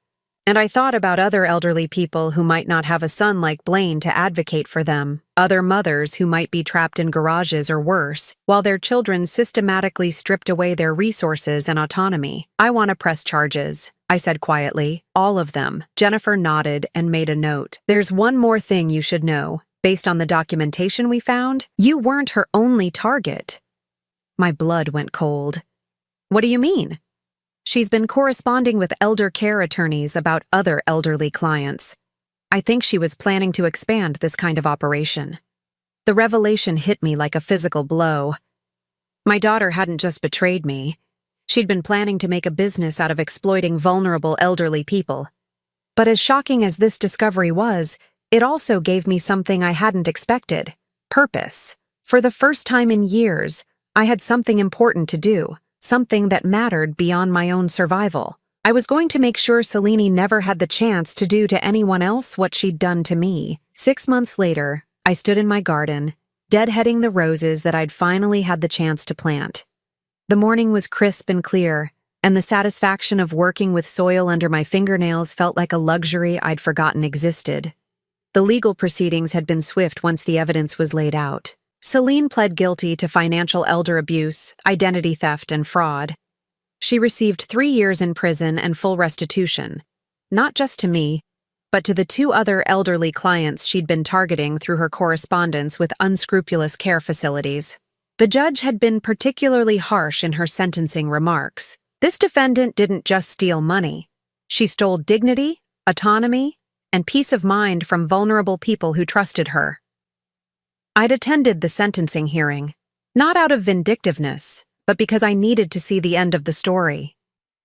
And I thought about other elderly people who might not have a son like Blaine to advocate for them, other mothers who might be trapped in garages or worse, while their children systematically stripped away their resources and autonomy. I want to press charges, I said quietly. All of them. Jennifer nodded and made a note. There's one more thing you should know. Based on the documentation we found, you weren't her only target. My blood went cold. What do you mean? She's been corresponding with elder care attorneys about other elderly clients. I think she was planning to expand this kind of operation. The revelation hit me like a physical blow. My daughter hadn't just betrayed me. She'd been planning to make a business out of exploiting vulnerable elderly people. But as shocking as this discovery was, it also gave me something I hadn't expected: purpose. For the first time in years, I had something important to do. Something that mattered beyond my own survival. I was going to make sure Celine never had the chance to do to anyone else what she'd done to me. 6 months later, I stood in my garden, deadheading the roses that I'd finally had the chance to plant. The morning was crisp and clear, and the satisfaction of working with soil under my fingernails felt like a luxury I'd forgotten existed. The legal proceedings had been swift once the evidence was laid out. Celine pled guilty to financial elder abuse, identity theft, and fraud. She received 3 years in prison and full restitution, not just to me, but to the 2 other elderly clients she'd been targeting through her correspondence with unscrupulous care facilities. The judge had been particularly harsh in her sentencing remarks. This defendant didn't just steal money. She stole dignity, autonomy, and peace of mind from vulnerable people who trusted her. I'd attended the sentencing hearing, not out of vindictiveness, but because I needed to see the end of the story.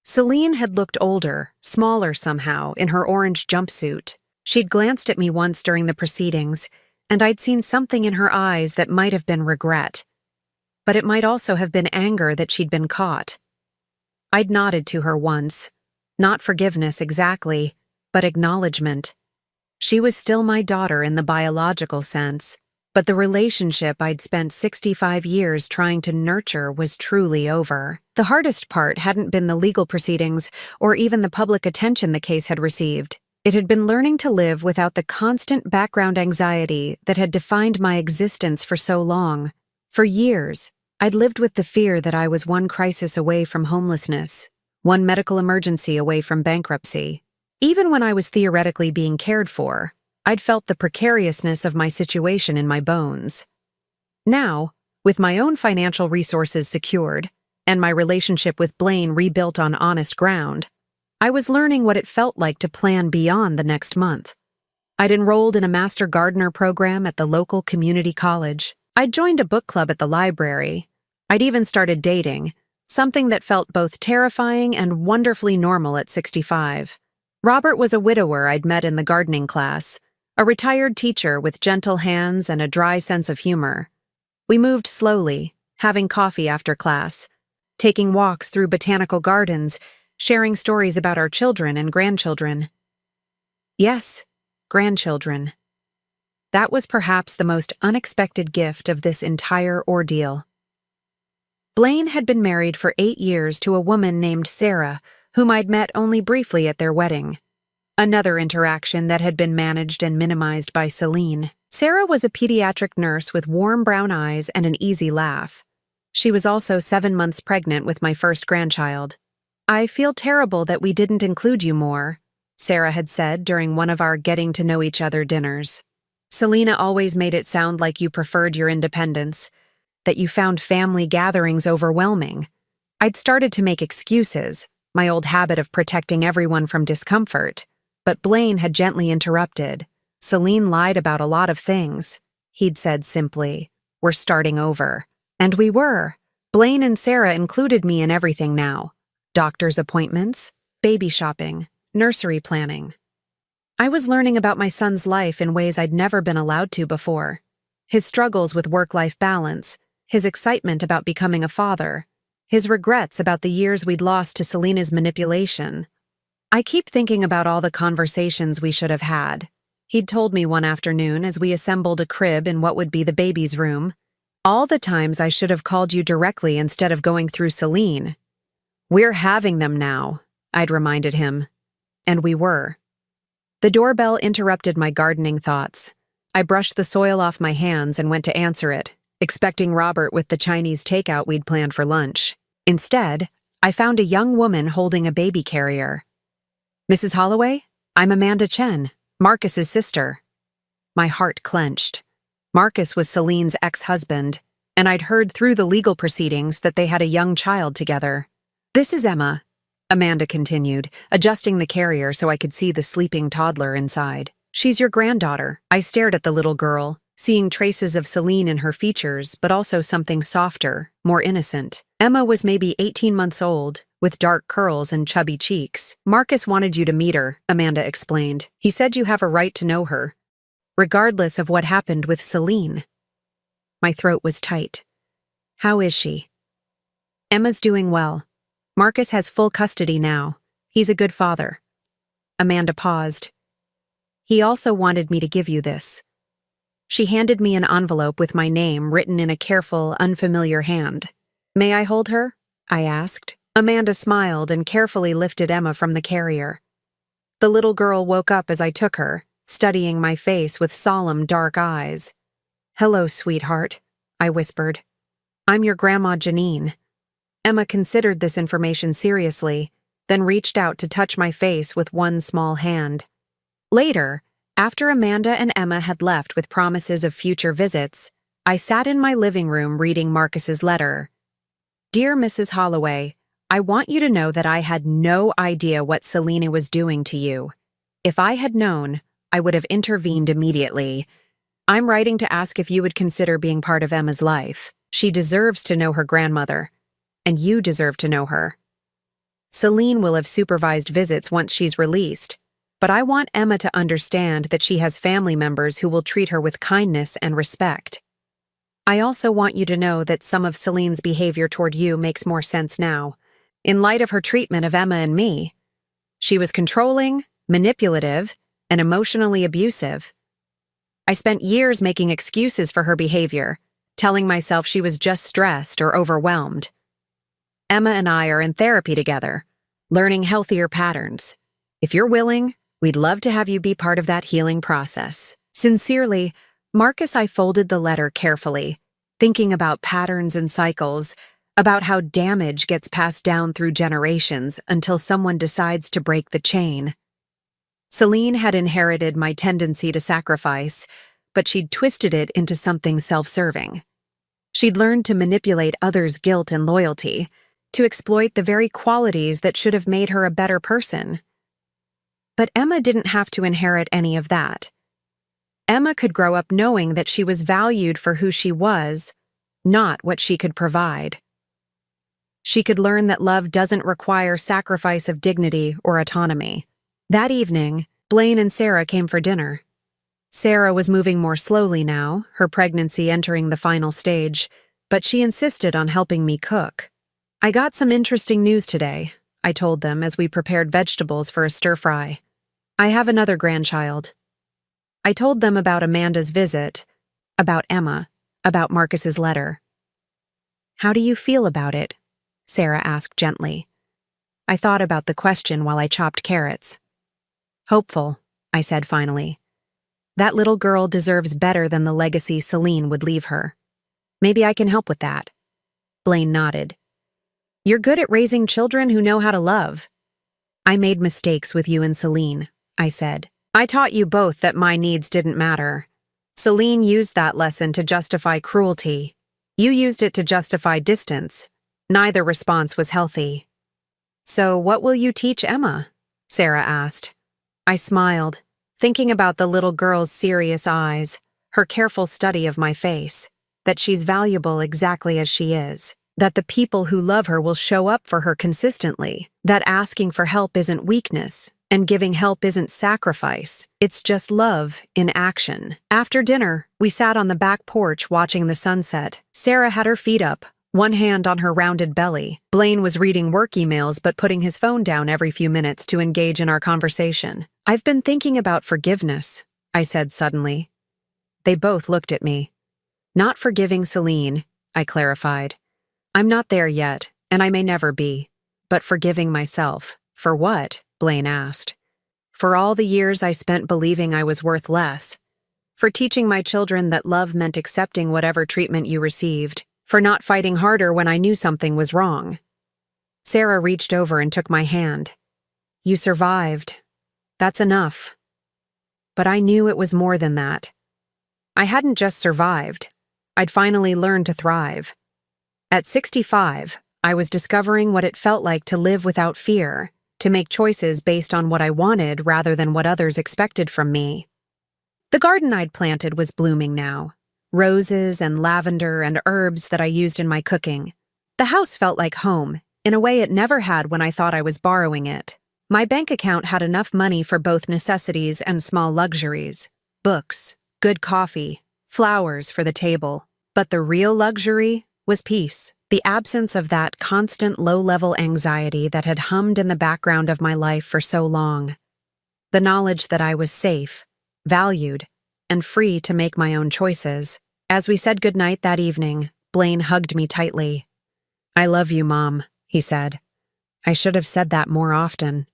Celine had looked older, smaller somehow, in her orange jumpsuit. She'd glanced at me once during the proceedings, and I'd seen something in her eyes that might have been regret. But it might also have been anger that she'd been caught. I'd nodded to her once, not forgiveness exactly, but acknowledgement. She was still my daughter in the biological sense, but the relationship I'd spent 65 years trying to nurture was truly over. The hardest part hadn't been the legal proceedings or even the public attention the case had received. It had been learning to live without the constant background anxiety that had defined my existence for so long. For years, I'd lived with the fear that I was one crisis away from homelessness, one medical emergency away from bankruptcy. Even when I was theoretically being cared for, I'd felt the precariousness of my situation in my bones. Now, with my own financial resources secured and my relationship with Blaine rebuilt on honest ground, I was learning what it felt like to plan beyond the next month. I'd enrolled in a Master Gardener program at the local community college. I'd joined a book club at the library. I'd even started dating, something that felt both terrifying and wonderfully normal at 65. Robert was a widower I'd met in the gardening class, a retired teacher with gentle hands and a dry sense of humor. We moved slowly, having coffee after class, taking walks through botanical gardens, sharing stories about our children and grandchildren. Yes, grandchildren. That was perhaps the most unexpected gift of this entire ordeal. Blaine had been married for 8 years to a woman named Sarah, whom I'd met only briefly at their wedding. Another interaction that had been managed and minimized by Celine. Sarah was a pediatric nurse with warm brown eyes and an easy laugh. She was also 7 months pregnant with my first grandchild. "I feel terrible that we didn't include you more," Sarah had said during one of our getting-to-know-each-other dinners. "Selena always made it sound like you preferred your independence, that you found family gatherings overwhelming." I'd started to make excuses, my old habit of protecting everyone from discomfort, but Blaine had gently interrupted. "Celine lied about a lot of things," he'd said simply. "We're starting over." And we were. Blaine and Sarah included me in everything now. Doctor's appointments, baby shopping, nursery planning. I was learning about my son's life in ways I'd never been allowed to before. His struggles with work-life balance, his excitement about becoming a father, his regrets about the years we'd lost to Selena's manipulation. I keep thinking about all the conversations we should have had. He'd told me one afternoon as we assembled a crib in what would be the baby's room. "All the times I should have called you directly instead of going through Celine." "We're having them now," I'd reminded him. And we were. The doorbell interrupted my gardening thoughts. I brushed the soil off my hands and went to answer it, expecting Robert with the Chinese takeout we'd planned for lunch. Instead, I found a young woman holding a baby carrier. "Mrs. Holloway, I'm Amanda Chen, Marcus's sister." My heart clenched. Marcus was Celine's ex-husband, and I'd heard through the legal proceedings that they had a young child together. "This is Emma," Amanda continued, adjusting the carrier so I could see the sleeping toddler inside. "She's your granddaughter." I stared at the little girl, seeing traces of Celine in her features, but also something softer, more innocent. Emma was maybe 18 months old, with dark curls and chubby cheeks. "Marcus wanted you to meet her," Amanda explained. "He said you have a right to know her, regardless of what happened with Celine." My throat was tight. "How is she?" "Emma's doing well. Marcus has full custody now. He's a good father." Amanda paused. "He also wanted me to give you this." She handed me an envelope with my name written in a careful, unfamiliar hand. "May I hold her?" I asked. Amanda smiled and carefully lifted Emma from the carrier. The little girl woke up as I took her, studying my face with solemn dark eyes. "Hello, sweetheart," I whispered. "I'm your grandma Janine." Emma considered this information seriously, then reached out to touch my face with one small hand. Later, after Amanda and Emma had left with promises of future visits, I sat in my living room reading Marcus's letter. "Dear Mrs. Holloway, I want you to know that I had no idea what Selena was doing to you. If I had known, I would have intervened immediately. I'm writing to ask if you would consider being part of Emma's life. She deserves to know her grandmother, and you deserve to know her. Celine will have supervised visits once she's released, but I want Emma to understand that she has family members who will treat her with kindness and respect. I also want you to know that some of Celine's behavior toward you makes more sense now, in light of her treatment of Emma and me. She was controlling, manipulative, and emotionally abusive. I spent years making excuses for her behavior, telling myself she was just stressed or overwhelmed. Emma and I are in therapy together, learning healthier patterns. If you're willing, we'd love to have you be part of that healing process. Sincerely, Marcus." I folded the letter carefully, thinking about patterns and cycles, about how damage gets passed down through generations until someone decides to break the chain. Celine had inherited my tendency to sacrifice, but she'd twisted it into something self-serving. She'd learned to manipulate others' guilt and loyalty, to exploit the very qualities that should have made her a better person. But Emma didn't have to inherit any of that. Emma could grow up knowing that she was valued for who she was, not what she could provide. She could learn that love doesn't require sacrifice of dignity or autonomy. That evening, Blaine and Sarah came for dinner. Sarah was moving more slowly now, her pregnancy entering the final stage, but she insisted on helping me cook. "I got some interesting news today," I told them as we prepared vegetables for a stir-fry. "I have another grandchild." I told them about Amanda's visit, about Emma, about Marcus's letter. "How do you feel about it?" Sarah asked gently. I thought about the question while I chopped carrots. "Hopeful," I said finally. "That little girl deserves better than the legacy Celine would leave her. Maybe I can help with that." Blaine nodded. "You're good at raising children who know how to love." "I made mistakes with you and Celine," I said. "I taught you both that my needs didn't matter. Celine used that lesson to justify cruelty. You used it to justify distance. Neither response was healthy." "So what will you teach Emma?" Sarah asked. I smiled, thinking about the little girl's serious eyes, her careful study of my face, that she's valuable exactly as she is, that the people who love her will show up for her consistently, that asking for help isn't weakness, and giving help isn't sacrifice, it's just love in action. After dinner, we sat on the back porch watching the sunset. Sarah had her feet up, one hand on her rounded belly. Blaine was reading work emails but putting his phone down every few minutes to engage in our conversation. "I've been thinking about forgiveness," I said suddenly. They both looked at me. "Not forgiving Celine," I clarified. "I'm not there yet, and I may never be. But forgiving myself." "For what?" Blaine asked. "For all the years I spent believing I was worth less. For teaching my children that love meant accepting whatever treatment you received. For not fighting harder when I knew something was wrong." Sarah reached over and took my hand. "You survived. That's enough." But I knew it was more than that. I hadn't just survived. I'd finally learned to thrive. At 65, I was discovering what it felt like to live without fear, to make choices based on what I wanted rather than what others expected from me. The garden I'd planted was blooming now. Roses and lavender and herbs that I used in my cooking. The house felt like home, in a way it never had when I thought I was borrowing it. My bank account had enough money for both necessities and small luxuries. Books, good coffee, flowers for the table. But the real luxury was peace. The absence of that constant low-level anxiety that had hummed in the background of my life for so long. The knowledge that I was safe, valued, and free to make my own choices. As we said goodnight that evening, Blaine hugged me tightly. "I love you, Mom," he said. "I should have said that more often."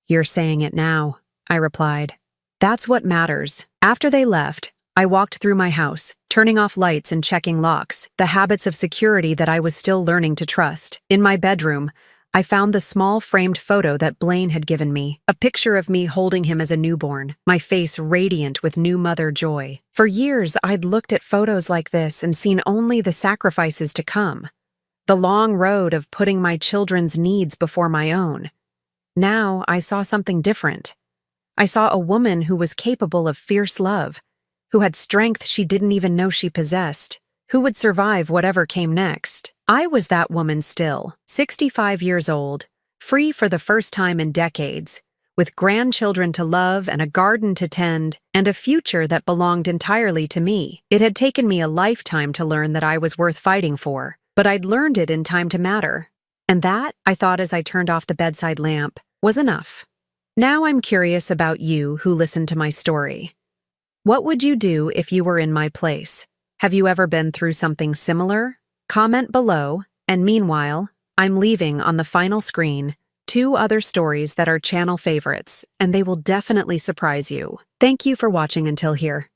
"You're saying it now," I replied. That's what matters. After they left, I walked through my house, turning off lights and checking locks, the habits of security that I was still learning to trust. In my bedroom, I found the small framed photo that Blaine had given me, a picture of me holding him as a newborn, my face radiant with new mother joy. For years, I'd looked at photos like this and seen only the sacrifices to come, the long road of putting my children's needs before my own. Now I saw something different. I saw a woman who was capable of fierce love, who had strength she didn't even know she possessed, who would survive whatever came next. I was that woman still, 65 years old, free for the first time in decades, with grandchildren to love and a garden to tend, and a future that belonged entirely to me. It had taken me a lifetime to learn that I was worth fighting for, but I'd learned it in time to matter. And that, I thought as I turned off the bedside lamp, was enough. Now I'm curious about you who listened to my story. What would you do if you were in my place? Have you ever been through something similar? Comment below, and meanwhile, I'm leaving on the final screen 2 other stories that are channel favorites, and they will definitely surprise you. Thank you for watching until here.